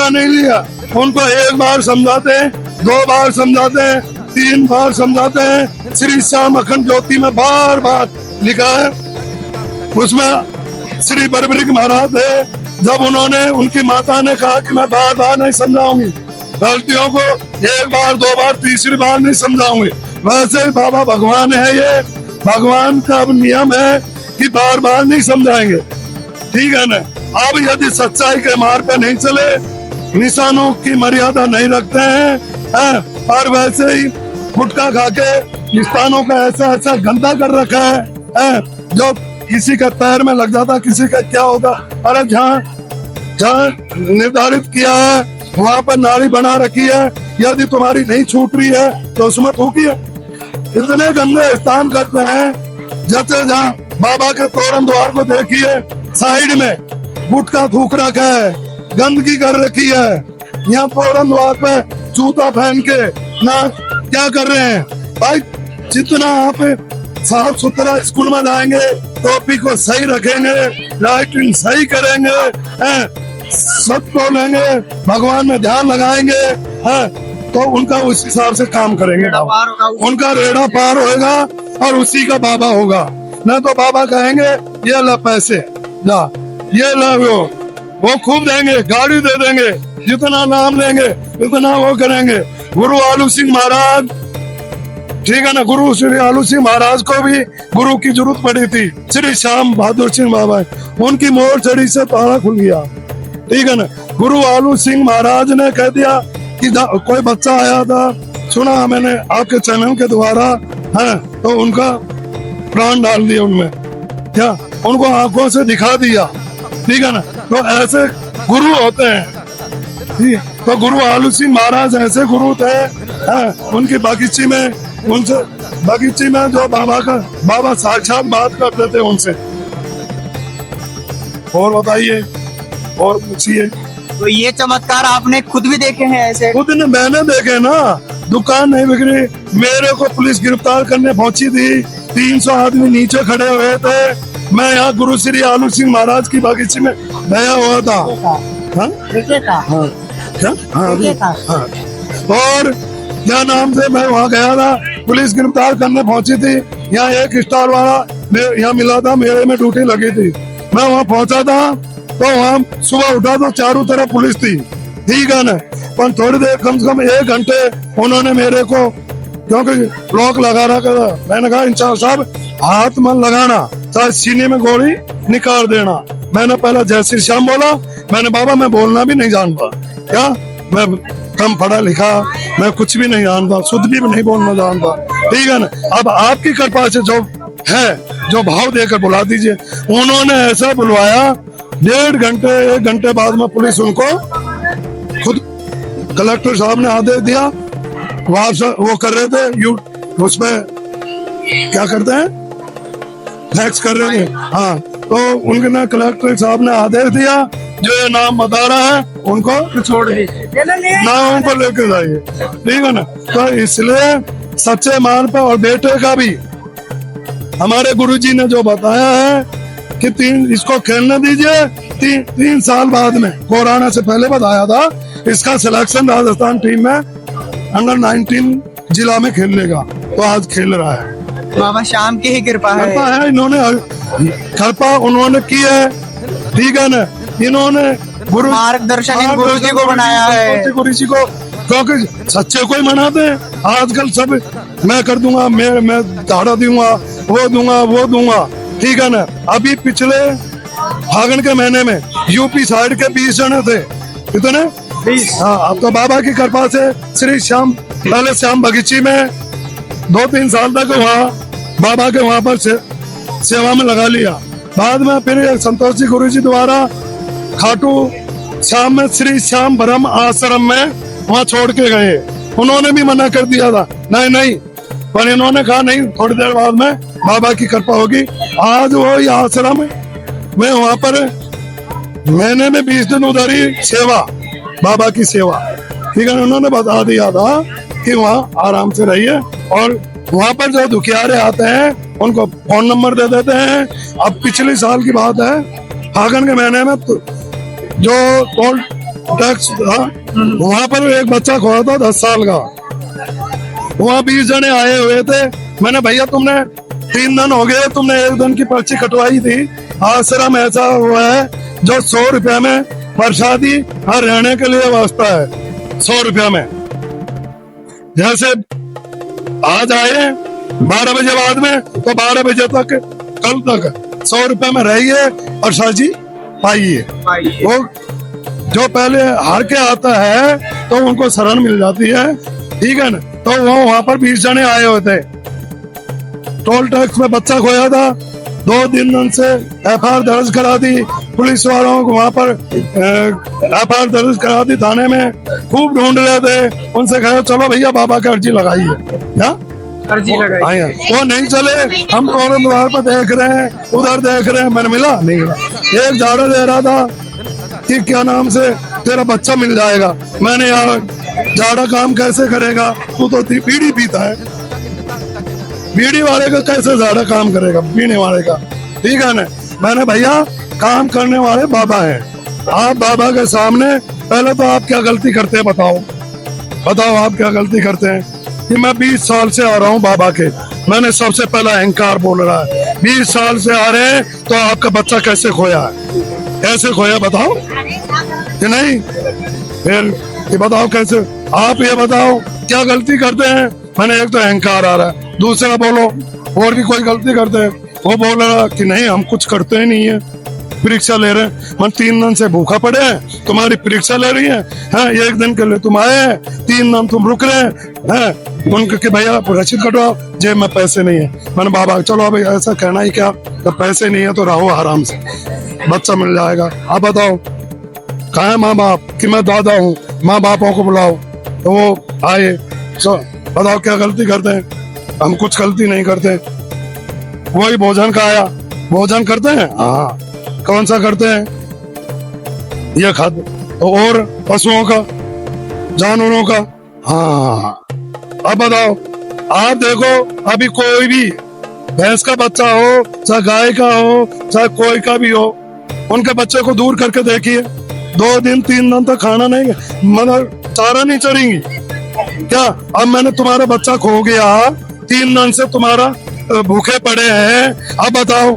नहीं लिया, उनको 1 बार समझाते हैं, 2 बार समझाते हैं, 3 बार समझाते हैं। श्री श्याम अखंड ज्योति में बार लिखा है, उसमें श्री बरबरीक महाराज है, जब उन्होंने उनकी माता ने कहा कि मैं बार नहीं समझाऊंगी, गलतियों को 1 बार 2 बार 3री बार नहीं समझाऊंगी। वैसे बाबा भगवान है, ये भगवान का अब नियम है कि बार नहीं समझाएंगे। ठीक है ना। अब यदि सच्चाई के मार्ग पे नहीं चले, निशानों की मर्यादा नहीं रखते हैं, और वैसे ही गुटखा खा के निशानों का ऐसा ऐसा गंदा कर रखा है, जो किसी का पैर में लग जाता, किसी का क्या होगा। अरे जहाँ निर्धारित किया है वहाँ पर नाली बना रखी है, यदि तुम्हारी नहीं छूट रही है तो उसमें थूकिए। इतने गंदे स्थान करते हैं। जैसे जहाँ बाबा के तोरण द्वार को देखिए, साइड में गुटखा थूक रखा है, गंदगी कर रखी है। यहाँ तोरण द्वार पे जूता पहन के ना क्या कर रहे हैं भाई। जितना आप साफ सुथरा स्कूल में जाएंगे, टोपी को सही रखेंगे, लाइटिंग सही करेंगे, सब बोलेंगे, भगवान में ध्यान लगाएंगे, तो उनका उस हिसाब से काम करेंगे। उनका रेड़ा पार होगा और उसी का बाबा होगा। नहीं तो बाबा कहेंगे ये ला पैसे, जा ये ला, वो खूब देंगे, गाड़ी दे देंगे, जितना नाम लेंगे उतना वो करेंगे। गुरु आलू सिंह महाराज, ठीक है ना, गुरु श्री आलू सिंह महाराज को भी गुरु की जरूरत पड़ी थी। श्री श्याम बहादुर सिंह बाबा, उनकी मोर छड़ी से ताला खुल गया, ठीक है ना। गुरु आलू सिंह महाराज ने कह दिया कि कोई बच्चा आया था, सुना मैंने आपके चैनल के द्वारा, है तो उनका प्राण डाल दिया उनमें, क्या उनको आंखों से दिखा दिया, ठीक है ना। तो ऐसे गुरु होते हैं, ठीक है। तो गुरु आलू सिंह महाराज ऐसे गुरु थे, उनकी बागीची में, उनसे बागीची में जो बाबा साक्षात बात करते थे उनसे। और बताइए, और पूछिए। तो ये चमत्कार आपने खुद भी देखे हैं ऐसे? खुद ने, मैंने देखे ना। दुकान नहीं बिक्री, मेरे को पुलिस गिरफ्तार करने पहुंची थी, 300 आदमी नीचे खड़े हुए थे। मैं यहाँ गुरु श्री आलू सिंह महाराज की बागीची में गया हुआ था। और क्या नाम से मैं वहाँ गया था, पुलिस गिरफ्तार करने पहुंची थी। यहाँ एक स्टार वाला यहाँ मिला था, मेरे में ड्यूटी लगी थी। मैं वहाँ पहुंचा था तो वहाँ सुबह उठा तो चारों तरफ पुलिस थी, ठीक है ना। पर थोड़ी देर, कम से कम 1 घंटे उन्होंने मेरे को, क्योंकि लॉक लगा रखा था, मैंने कहा इंचार्ज साहब हाथ मत लगाना, चाहे सीने में गोली निकाल देना। मैंने पहले जय श्री श्याम बोला। मैंने बाबा मैं बोलना भी नहीं जानता, क्या मैं कम पढ़ा लिखा, मैं कुछ भी नहीं जानता, शुद्ध भी नहीं बोलना जानता, ठीक है ना। अब आपकी कृपा से जो है, जो भाव देकर बुला दीजिए। उन्होंने ऐसा बुलवाया, 1.5 घंटे 1 घंटे बाद में पुलिस उनको, खुद कलेक्टर साहब ने आदेश दिया, वहां से वो कर रहे थे उसमें क्या करते हैं, फैक्स कर रहे थे, हाँ। तो उनके ना कलेक्टर साहब ने आदेश दिया, जो ये नाम बता रहा है उनको छोड़ दीजिए, नाम उनको लेके जाइए, ठीक है ना। तो इसलिए सच्चे मान पे, और बेटे का भी हमारे गुरुजी ने जो बताया है कि इसको खेलने दीजिए। 3 साल बाद में, कोरोना से पहले बताया था, इसका सिलेक्शन राजस्थान टीम में अंडर 19 जिला में खेल लेगा, तो आज खेल रहा है। बाबा श्याम की ही कृपा है। इन्होंने कृपा उन्होंने की है, ठीक है ना। इन्होंने गुरु मार्गदर्शन गुरु जी को बनाया है, गुरु जी को, क्योंकि सच्चे को ही मनाते हैं। आजकल सब मैं कर दूंगा, मैं झाड़ा दूंगा, वो दूंगा, ठीक है ना। अभी पिछले फागुन के महीने में यूपी साइड के 20 जने थे, कितने? 20। हाँ, आपका बाबा की कृपा से श्री श्याम, पहले श्याम बगीची में 2-3 साल तक वहाँ बाबा के वहाँ पर सेवा में लगा लिया। बाद में फिर संतोष जी गुरु जी द्वारा खाटू श्याम में श्री श्याम ब्रह्म आश्रम में वहाँ छोड़ के गए। उन्होंने भी मना कर दिया था, नहीं, पर इन्होंने कहा नहीं, थोड़ी देर बाद में बाबा की कृपा होगी। आज वो आश्रम में, वहाँ पर महीने में 20 दिन उधर ही सेवा, बाबा की सेवा, ठीक है। उन्होंने बता दिया था कि वहाँ आराम से रहिए, और वहाँ पर जो दुखियारे आते हैं उनको फोन नंबर दे देते हैं। अब पिछले साल की बात है, फागुन के महीने में जो टोल टैक्स था, वहाँ पर एक बच्चा खोया था 10 साल का। वहाँ 20 जने आए हुए थे। मैंने भैया तुमने 3 दिन हो गए, तुमने 1 दिन की पर्ची कटवाई थी। आश्रम ऐसा हुआ है जो 100 रुपया में प्रसादी हर रहने के लिए व्यवस्था है, 100 रुपया में। जैसे आज आए 12 बजे बाद में, तो 12 बजे तक, कल तक 100 रुपया में रहिए। और शाह जी पाइए। वो जो पहले हार के आता है तो उनको शरण मिल जाती है, ठीक है ना। तो वो वहां पर 20 जने आए हुए थे, टोल टैक्स में बच्चा खोया था, 2 दिन से FIR दर्ज करा दी पुलिस वालों को, वहां पर FIR दर्ज करा दी थाने में, खूब ढूंढ रहे थे। उनसे कहा चलो भैया बाबा की अर्जी लगाइए, क्या अर्जी लगाई। वो नहीं चले, हम दोनों द्वार पर देख रहे हैं, उधर देख रहे हैं, मैंने मिला नहीं मिला। एक झाड़ा दे रहा था कि क्या नाम से तेरा बच्चा मिल जाएगा। मैंने यार झाड़ा काम कैसे करेगा, तू तो बीड़ी पीता है, बीड़ी वाले का कैसे झाड़ा काम करेगा, पीने वाले का, ठीक है ना। मैंने भैया काम करने वाले बाबा हैं, आप बाबा के सामने पहले तो आप क्या गलती करते हैं बताओ, बताओ आप क्या गलती करते हैं। कि मैं 20 साल से आ रहा हूँ बाबा के, मैंने सबसे पहला अहंकार बोल रहा है, 20 साल से आ रहे हैं तो आपका बच्चा कैसे खोया है, कैसे खोया बताओ कि नहीं। फिर ये बताओ कैसे, आप ये बताओ क्या गलती करते हैं। मैंने एक तो अहंकार आ रहा है, दूसरा बोलो और भी कोई गलती करते हैं, वो बोल रहा कि नहीं हम कुछ करते ही नहीं है, परीक्षा ले रहे हैं। मैं 3 दिन से भूखा पड़े हैं, तुम्हारी परीक्षा ले रही है, हाँ 1 दिन के लिए तुम आए हैं, 3 दिन तुम रुक रहे हैं, उनके कि भैया रसीद कटवाओ, जेब में पैसे नहीं है। मैंने बाबा चलो अभी ऐसा कहना ही क्या, तो पैसे नहीं है तो रहो आराम से, बच्चा मिल जाएगा। आप बताओ कहाँ है माँ बाप, कि मैं दादा हूँ, माँ बापों को बुलाओ, तो वो आए। बताओ क्या गलती करते हैं, हम कुछ गलती नहीं करते। वही भोजन का आया, भोजन करते हैं, हाँ कौन सा करते हैं, ये खाते। और पशुओं का, जानवरों का, हाँ। अब बताओ आप देखो, अभी कोई भी भैंस का बच्चा हो, चाहे गाय का हो, चाहे कोई का भी हो, उनके बच्चे को दूर करके देखिए, 2 दिन 3 दिन तक खाना नहीं, मतलब चारा नहीं चरेंगी क्या। अब मैंने तुम्हारा बच्चा खो गया, 3 दिन से तुम्हारा भूखे पड़े हैं, अब बताओ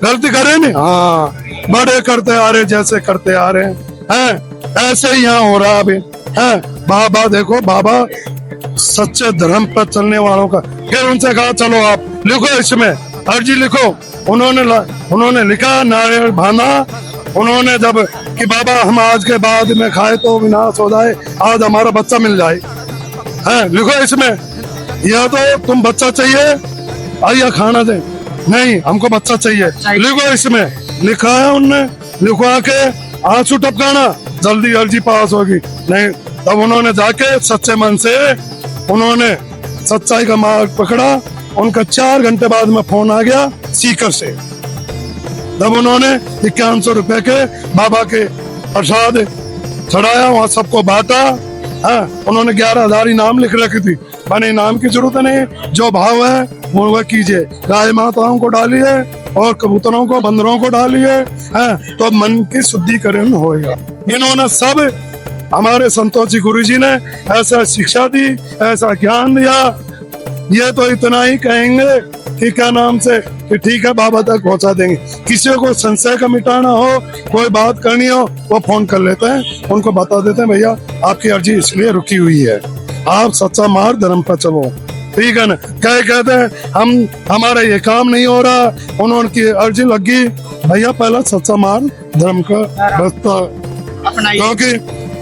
गलती करे नहीं, हाँ बड़े करते आ रहे, जैसे करते आ रहे हैं, ऐसे ही यहाँ हो रहा अभी है। बाबा देखो, बाबा सच्चे धर्म पर चलने वालों का। फिर उनसे कहा चलो आप लिखो, इसमें अर्जी लिखो। उन्होंने लिखा, नारियल बांधा उन्होंने, जब कि बाबा हम आज के बाद में खाए तो विनाश हो जाए, आज हमारा बच्चा मिल जाए, है लिखो इसमें। या तो तुम बच्चा चाहिए, आइए खाना दे, नहीं हमको बच्चा चाहिए, लिखो इसमें। लिखा है उनने, लिखवा के आंसू टपकाना, जल्दी अर्जी पास होगी। नहीं, तब उन्होंने जाके सच्चे मन से उन्होंने सच्चाई का मार्ग पकड़ा। उनका 4 घंटे बाद में फोन आ गया सीकर से, तब उन्होंने 5100 रुपए के बाबा के प्रसाद चढ़ाया, वहाँ सबको बांटा। उन्होंने 11,000 इनाम लिख रखी थी, मैंने इनाम की जरूरत नहीं, जो भाव है वो वह कीजिए। गाय माताओं को डालिए और कबूतरों को, बंदरों को डालिए, तो मन की शुद्धिकरण होगा। इन्होंने सब, हमारे संतोषी गुरु जी ने ऐसा शिक्षा दी, ऐसा ज्ञान दिया। ये तो इतना ही कहेंगे कि क्या नाम से कि ठीक है बाबा तक पहुंचा देंगे। किसी को संशय का मिटाना हो, कोई बात करनी हो, वो फोन कर लेते हैं, उनको बता देते हैं भैया आपकी अर्जी इसलिए रुकी हुई है, आप सच्चा मार्ग धर्म पर चलो, ठीक है ना। कहते हैं हम, हमारा ये काम नहीं हो रहा, उन्होंने अर्जी लगी, भैया पहला सच्चा मार्ग धर्म का रास्ता, क्योंकि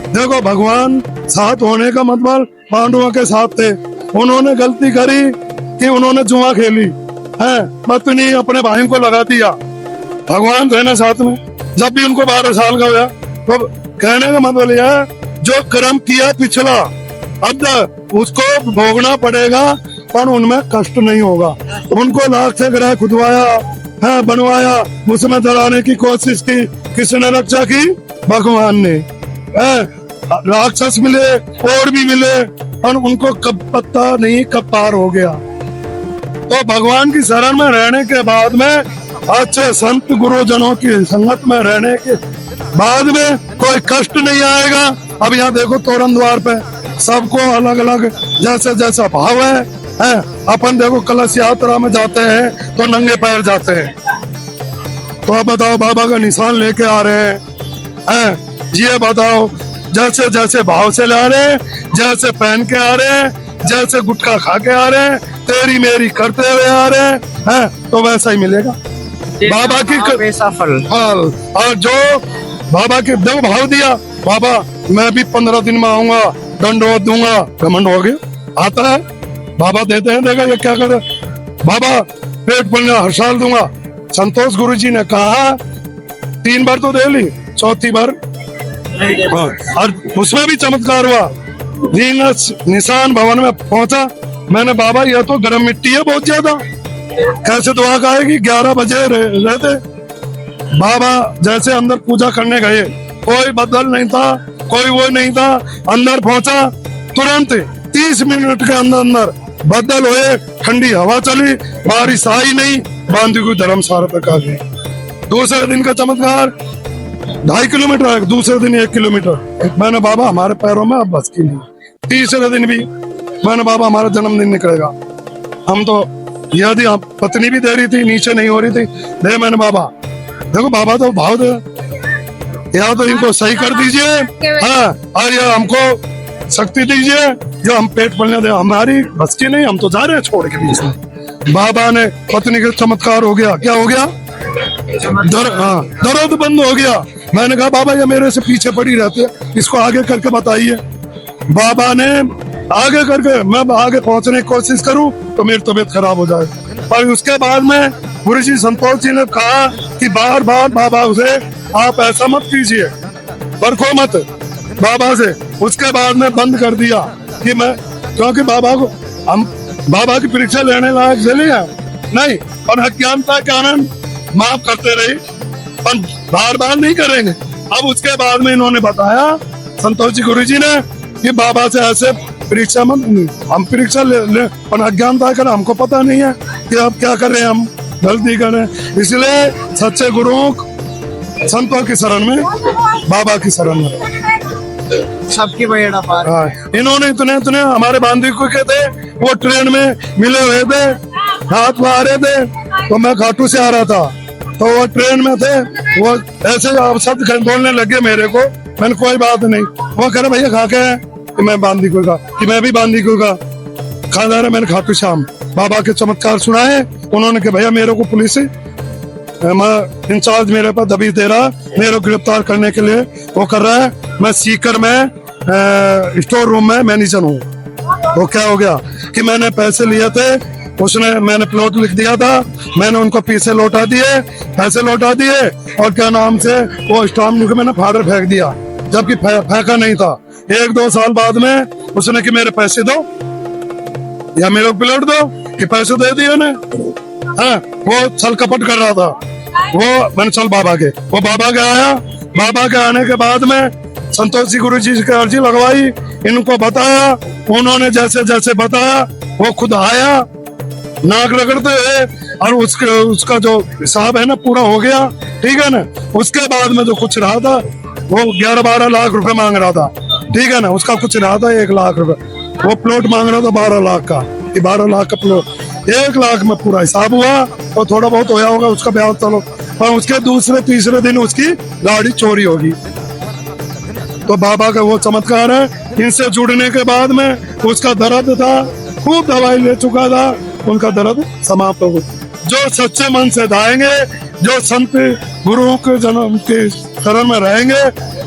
देखो भगवान साथ होने का मतलब पांडवों के साथ थे। उन्होंने गलती करी कि उन्होंने जुआ खेली है, पत्नी अपने भाई को लगा दिया, भगवान थे ना साथ में। जब भी उनको 12 साल का हुआ, तो कहने का मतलब यह है जो कर्म किया पिछला, अब उसको भोगना पड़ेगा, पर उनमें कष्ट नहीं होगा। उनको लाख से ग्रह खुदवाया है, बनवाया, उसमें जलाने की कोशिश की, किसने रक्षा की, भगवान ने। राक्षस मिले और भी मिले, और उनको कब पता नहीं कब पार हो गया। तो भगवान की शरण में रहने के बाद में, अच्छे संत गुरुजनों की संगत में रहने के बाद में कोई कष्ट नहीं आएगा। अब यहाँ देखो तोरण द्वार पे सबको अलग अलग जैसे जैसा भाव है। अपन देखो कलश यात्रा में जाते हैं तो नंगे पैर जाते हैं, तो अब बताओ बाबा का निशान लेके आ रहे हैं। ये बताओ जैसे जैसे भाव से ला रहे हैं, जैसे पहन के आ रहे हैं, जैसे गुटखा खा के आ रहे हैं, तेरी मेरी करते हुए आ रहे हैं, तो वैसा ही मिलेगा। बाबा की वैसा फल। फल। और जो बाबा के दो भाव दिया, बाबा मैं भी 15 दिन में आऊंगा, दंडवत दूंगा, घमंड हो गया। आता है बाबा देते हैं, देखा ये क्या करे, बाबा पेट पलने हर साल दूंगा। संतोष गुरु जी ने कहा 3 बार तो दे ली, चौथी बार हाँ, और उसमें भी चमत्कार हुआ। रींगस निशान भवन में पहुंचा, मैंने बाबा ये तो गर्म मिट्टी है बहुत ज्यादा, कैसे दुआ कहेगी। 11 बजे रहते बाबा जैसे अंदर पूजा करने गए, कोई बदल नहीं था, कोई वो नहीं था। अंदर पहुंचा, तुरंत 30 मिनट के अंदर बदल हुए, ठंडी हवा चली, बारिश आई नहीं, बांदी को धर्मशाला तक आ गई। दूसरे दिन का चमत्कार 2.5 किलोमीटर है, दूसरे दिन 1 किलोमीटर। मैंने बाबा हमारे पैरों में अब बस की नहीं। तीसरे दिन भी मैंने बाबा हमारा जन्मदिन निकलेगा, हम तो यदि पत्नी भी दे रही थी, नीचे नहीं हो रही थी, दे मैंने बाबा, देखो बाबा तो भाव दे, या तो इनको सही कर दीजिए, हाँ, और ये हमको शक्ति दीजिए जो हम पेट पलने दे, हमारी बस की नहीं, हम तो जा रहे हैं छोड़ के बीच में। बाबा ने पत्नी का चमत्कार हो गया, क्या हो गया, दर्द बंद हो गया। मैंने कहा बाबा ये मेरे से पीछे पड़ी रहती है, इसको आगे करके बताइए। बाबा ने आगे करके, मैं आगे पहुंचने की कोशिश करूं तो मेरी तबीयत खराब हो जाए। पर उसके बाद में गुरु जी संतोष जी ने कहा कि बार बार बाबा उसे आप ऐसा मत कीजिए, बरखो मत बाबा से। उसके बाद में बंद कर दिया कि मैं, क्योंकि बाबा को हम बाबा की परीक्षा लेने लायक चले नहीं, और अज्ञानता के कारण माफ करते रहे, पर बार बार नहीं करेंगे। अब उसके बाद में इन्होंने बताया संतोष जी गुरु जी ने कि बाबा से ऐसे परीक्षा मत, हम परीक्षा ले पर अज्ञानता कर, हमको पता नहीं है कि अब क्या करें, हम गलती करें। इसलिए सच्चे गुरुओं संतों की शरण में, बाबा की शरण में सबकी बेड़ा पार। हाँ, इन्होंने इतने हमारे बांधी को कहते, वो ट्रेन में मिले हुए थे, हाथ में आ रहे थे, तो मैं घाटू से आ रहा था, तो वो ट्रेन में थे, वो ऐसे शब्द बोलने लगे मेरे को, मैंने कोई बात नहीं, वो कह रहे भैया खा के कि मैं बांदी को का, कि मैं भी बांदी को का खाना रहा। मैंने खाटू श्याम बाबा के चमत्कार सुनाए, उन्होंने कहा भैया मेरे को पुलिस इंचार्ज मेरे पर दबी दे रहा, मेरे को गिरफ्तार करने के लिए वो कर रहा है, मैं सीकर में स्टोर रूम में मैनेजर हूँ। वो क्या हो गया कि मैंने पैसे लिए थे, उसने, मैंने प्लॉट लिख दिया था, मैंने उनको पैसे लौटा दिए, और क्या नाम से वो स्टाम्प मैंने फाड़र फेंक दिया, जबकि फेंका नहीं था। 1-2 साल बाद में उसने कि मेरे पैसे दो या मेरे को प्लॉट दो, कि पैसे दे दिए ने। हाँ, वो छल कपट कर रहा था, वो मैंने चल बाबा के, वो बाबा के आया, बाबा के आने के बाद में संतोष जी गुरु जी की अर्जी लगवाई, इनको बताया, उन्होंने जैसे जैसे बताया वो खुद आया, नाक रगड़ते हुए, और उसका जो हिसाब है ना पूरा हो गया, ठीक है ना। उसके बाद में जो कुछ रहा था वो 11-12 लाख रुपए मांग रहा था, ठीक है ना, उसका कुछ रहा था 1 लाख रुपए, वो प्लॉट मांग रहा था 12 लाख का, कि 12 लाख का प्लॉट 1 लाख में पूरा हिसाब हुआ, और थोड़ा बहुत होया होगा उसका ब्याज, चलो। और उसके दूसरे-तीसरे दिन उसकी गाड़ी चोरी होगी। तो बाबा का वो चमत्कार है, इनसे जुड़ने के बाद में उसका दर्द था, खूब दवाई ले चुका था, उनका दर्द समाप्त हो गया। जो सच्चे मन से जाएंगे, जो संत गुरुओं के जन्म के शरण में रहेंगे,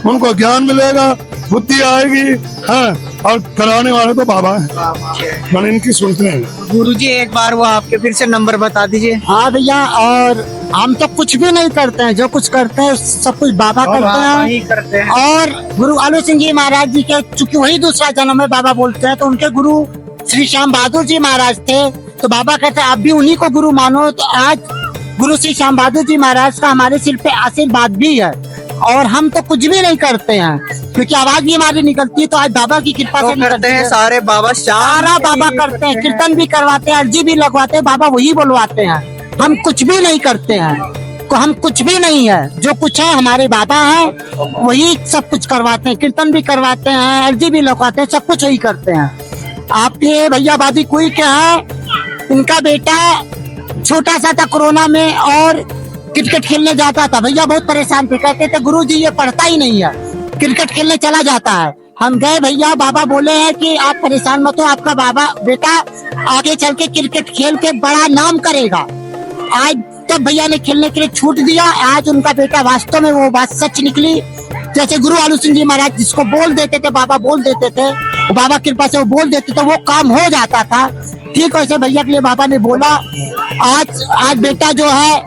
उनको ज्ञान मिलेगा, बुद्धि आएगी, हाँ, और कराने वाले तो बाबा हैं, मन इनकी सुनते हैं। गुरुजी एक बार वो आपके फिर से नंबर बता दीजिए। हाँ भैया, और हम तो कुछ भी नहीं करते हैं, जो कुछ करते हैं सब कुछ बाबा करते हैं। और गुरु आलू सिंह जी महाराज जी के, चूंकि वही दूसरा जन्म है बाबा बोलते हैं, तो उनके गुरु श्री श्याम बहादुर जी महाराज थे, तो बाबा कहते हैं आप भी उन्हीं को गुरु मानो। तो आज गुरु श्री श्याम बहादुर जी महाराज का हमारे सिर पे आशीर्वाद भी है, और हम तो कुछ भी नहीं करते हैं, क्योंकि आवाज भी हमारी निकलती है, तो आज बाबा की कृपा तो से करते हैं सारे बाबा, सारा बाबा करते हैं, कीर्तन भी करवाते हैं, अर्जी भी लगवाते हैं, बाबा वही बुलवाते हैं। हम कुछ भी नहीं करते हैं, तो हम कुछ भी नहीं है, जो कुछ है हमारे बाबा हैं, वही सब कुछ करवाते हैं, कीर्तन भी करवाते हैं, अर्जी भी लगवाते हैं, सब कुछ वही करते हैं। आपके भैया बादी कोई क्या है, इनका बेटा छोटा सा था कोरोना में, और क्रिकेट खेलने जाता था, भैया बहुत परेशान थे, कहते थे गुरुजी ये पढ़ता ही नहीं है, क्रिकेट खेलने चला जाता है। हम गए भैया, बाबा बोले हैं कि आप परेशान मत हो, आपका बाबा बेटा आगे चल के क्रिकेट खेल के बड़ा नाम करेगा। आज तब भैया ने खेलने के लिए छूट दिया। आज उनका बेटा वास्तव में वो बात सच निकली। जैसे गुरु आलू सिंह जी महाराज जिसको बोल देते थे, बाबा बोल देते थे, बाबा की कृपा से वो बोल देते थे, वो काम हो जाता था। ठीक वैसे भैया के लिए बाबा ने बोला। आज बेटा जो है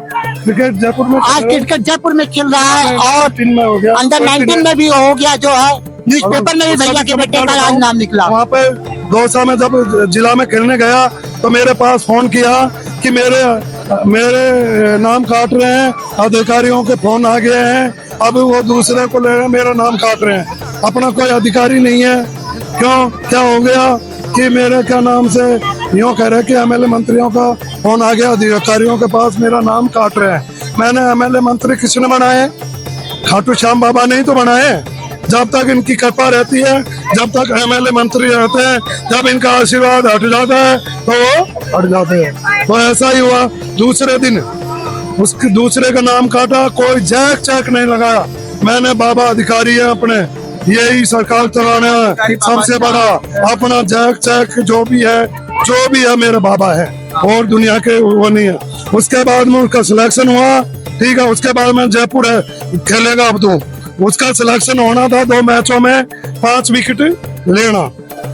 क्रिकेट जयपुर में, आज क्रिकेट जयपुर में खेल रहा है और हो गया, अंडर 19 में भी हो गया जो है। न्यूज़पेपर में भी भैया के बेटे का आज नाम निकला। वहाँ पे दौसा में जब जिला में खेलने गया तो मेरे पास फोन किया कि मेरे नाम काट रहे हैं, अधिकारियों के फोन आ गए हैं, अब वो दूसरे को ले रहे हैं, मेरा नाम काट रहे हैं। अपना कोई अधिकारी नहीं है। क्यों, क्या हो गया कि मेरे क्या नाम से यूँ कह रहे कि एमएलए मंत्रियों का फोन आ गया, अधिकारियों के पास मेरा नाम काट रहे हैं। मैंने एमएलए मंत्री किसने बनाए? खाटू श्याम बाबा ने ही तो बनाए। जब तक इनकी कृपा रहती है, जब तक एमएलए मंत्री रहते हैं, जब इनका आशीर्वाद हट जाता है तो वो हट जाते हैं। तो ऐसा ही हुआ। दूसरे दिन उसके दूसरे का नाम काटा, कोई जैक चैक नहीं लगाया। मैंने बाबा अधिकारी है अपने, यही सरकार चलाने है सबसे बड़ा, अपना जैक चैक जो भी है मेरे बाबा है और दुनिया के वो नहीं है। उसके बाद में उसका सिलेक्शन हुआ, ठीक है। उसके बाद में जयपुर है खेलेगा अब तो, उसका सिलेक्शन होना था 2 मैचों में 5 विकेट लेना।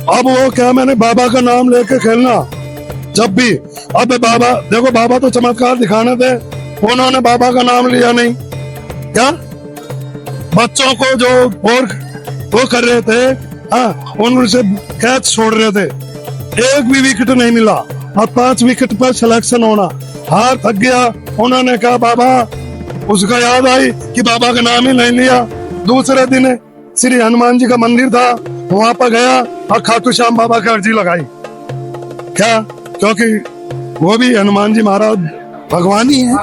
अब वो क्या, मैंने बाबा का नाम लेके खेलना जब भी। अब बाबा देखो, बाबा तो चमत्कार दिखाने थे, उन्होंने बाबा का नाम लिया नहीं। क्या बच्चों को जो और वो कर रहे थे, हाँ, उनसे कैच छोड़ रहे थे, एक भी विकेट नहीं मिला और 5 विकेट पर सिलेक्शन होना। हार थक गया। उन्होंने कहा बाबा, उसका याद आई कि बाबा का नाम ही नहीं लिया। दूसरे दिन श्री हनुमान जी का मंदिर था, वहां पर गया और खाटू श्याम बाबा की अर्जी लगाई। क्या, क्योंकि वो भी हनुमान जी महाराज भगवान ही है,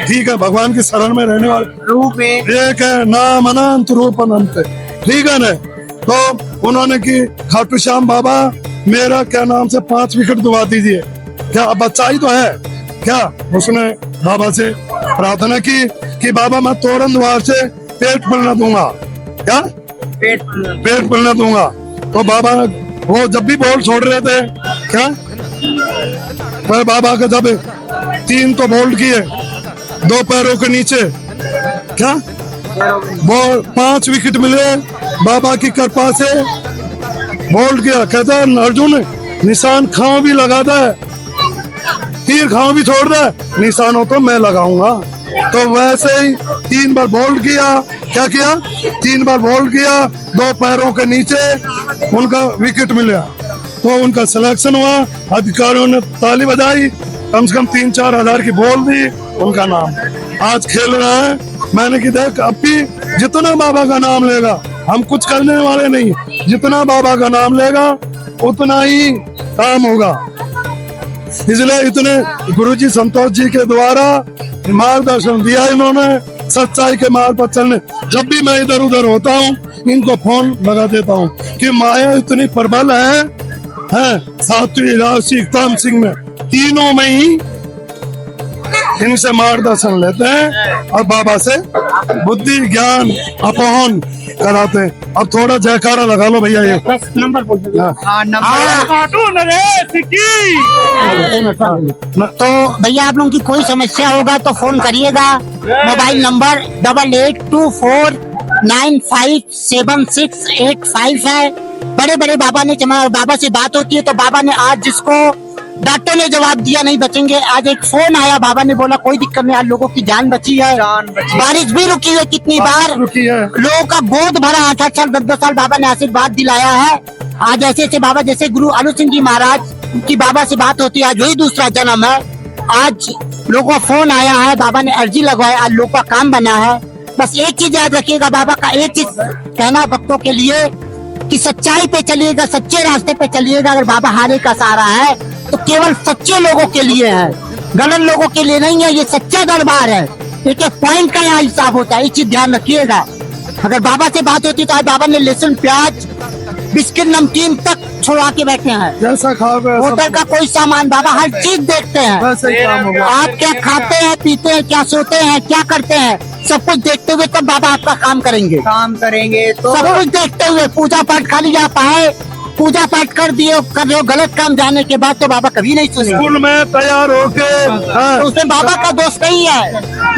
ठीक है, भगवान की शरण में रहने वाले रूप में एक है, नाम अनंत रूप अनंत, ठीक है ना। तो उन्होंने की खाटू श्याम बाबा मेरा क्या नाम से 5 विकेट दिलवा दीजिए। क्या बच्चा ही तो है क्या। उसने बाबा से प्रार्थना की कि बाबा मैं तोरण द्वार से पेट पलना दूंगा। क्या, पेट पलना दूंगा। तो बाबा वो जब भी बॉल छोड़ रहे थे, क्या, पर बाबा का जब 3 तो बोल्ड किए 2 पैरों के नीचे, क्या, वो 5 विकेट मिले बाबा की कृपा से। बोल्ड किया, कहता है अर्जुन निशान खाओ भी लगाता है, तीर खाओ भी छोड़ दे, निशानों तो मैं लगाऊंगा। तो वैसे ही 3 बार बोल्ड किया। क्या किया? 3 बार बोल्ड किया, 2 पैरों के नीचे उनका विकेट मिला। तो उनका सिलेक्शन हुआ। अधिकारियों ने ताली बजाई, कम से कम 3-4 हजार की बॉल दी, उनका नाम आज खेल रहा है। मैंने की देख, अब भी जितना बाबा का नाम लेगा, हम कुछ करने वाले नहीं, जितना बाबा का नाम लेगा उतना ही काम होगा। इसलिए इतने गुरुजी संतोष जी के द्वारा मार्गदर्शन दिया इन्होंने, सच्चाई के मार्ग पर चलने। जब भी मैं इधर उधर होता हूँ, इनको फोन लगा देता हूँ कि माया इतनी प्रबल है सात्विक राशि ताम सिंह में, तीनों में ही इनसे मार्गदर्शन लेते हैं और बाबा से बुद्धि ज्ञान अपहन कराते हैं। अब थोड़ा जयकारा लगा लो भैया। ये नंबर बोल दो। तो भैया आप लोगों की कोई समस्या होगा तो फोन करिएगा। मोबाइल नंबर 8824957685 है। बड़े बड़े बाबा से बात होती है तो बाबा ने आज जिसको डॉक्टर ने जवाब दिया नहीं बचेंगे, आज एक फोन आया, बाबा ने बोला कोई दिक्कत नहीं, आज लोगों की जान बची है। बारिश भी रुकी है, कितनी बार रुकी है, लोगों का गोद भरा 8 साल 10 साल बाबा ने आशीर्वाद दिलाया है। आज ऐसे ऐसे बाबा जैसे गुरु आलू सिंह जी महाराज की बाबा से बात होती है, आज वही दूसरा जन्म है। आज लोगों का फोन आया है, बाबा ने अर्जी लगवाया, आज लोगों का काम बना है। बस एक चीज याद रखिएगा, बाबा का एक चीज कहना भक्तों के लिए कि सच्चाई पे चलिएगा, सच्चे रास्ते पे चलिएगा। अगर बाबा हारे का सहारा है तो केवल सच्चे लोगों के लिए है, गलत लोगों के लिए नहीं है। ये सच्चा दरबार है, एक एक पॉइंट का यहाँ हिसाब होता है, ये चीज ध्यान रखिएगा। अगर बाबा से बात होती तो आज बाबा ने लहसुन प्याज बिस्किट नमकीन तक छोड़ा के बैठे हैं। जैसा खाओगे होटल का कोई सामान, बाबा हर चीज देखते हैं। वैसे ही काम होगा। आप क्या खाते हैं, पीते हैं, क्या सोते हैं, क्या करते हैं, सब कुछ देखते हुए तब बाबा आपका काम करेंगे। काम करेंगे तो सब कुछ देखते हुए, पूजा पाठ खाली आप आए पूजा पाठ कर दिए, कर रहे हो गलत काम, जाने के बाद तो बाबा कभी नहीं सुनेंगे। स्कूल में तैयार होके हाँ, तो उसमें बाबा का दोष नहीं है,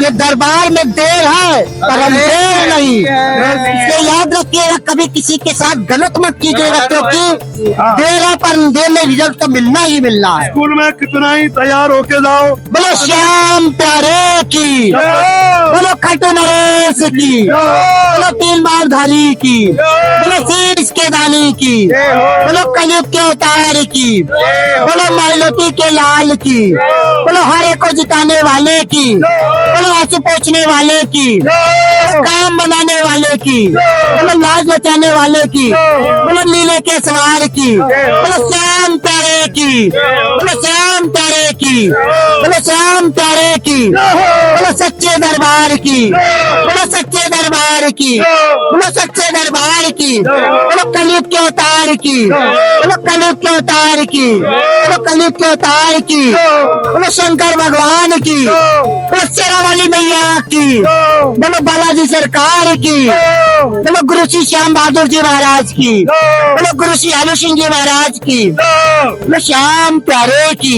ये दरबार में देर है पर हम देर नहीं। इसलिए याद रखिएगा, कभी किसी के साथ गलत मत कीजिएगा, क्योंकि देर है पर देर में रिजल्ट तो मिलना ही मिलना है। स्कूल में कितना ही तैयार होके जाओ। बोलो श्याम प्यारे की, बोलो खट्टू नरेश की, बोलो तीन बालधारी की, बोलो शीश के दानी की, बोलो कलयुग के अवतार की, बोलो माइलोती के लाल की, बोलो हरे को जिताने वाले की, बोलो आंसू पोंछने वाले की, काम बनाने वाले की, बोलो लाज बचाने वाले की, बोलो नीले के सवार की, बोलो श्याम प्यारे की, बोलो श्याम प्यारे की, बोलो श्याम प्यारे की, बोलो सच्चे दरबार की, बोलो सच्चे दरबार की, बोलो सच्चे दरबार की, बोलो कलयुग के अवतार की, बोलो कलयुग के अवतार की, बोलो कलयुग के अवतार की, बोलो शंकर भगवान की, बोलो शेरा वाली मैया की, बोलो बालाजी सरकार की, बोलो गुरु श्री श्याम बहादुर जी महाराज की, बोलो गुरु श्री आलू सिंह जी महाराज की, बोलो श्याम प्यारे की।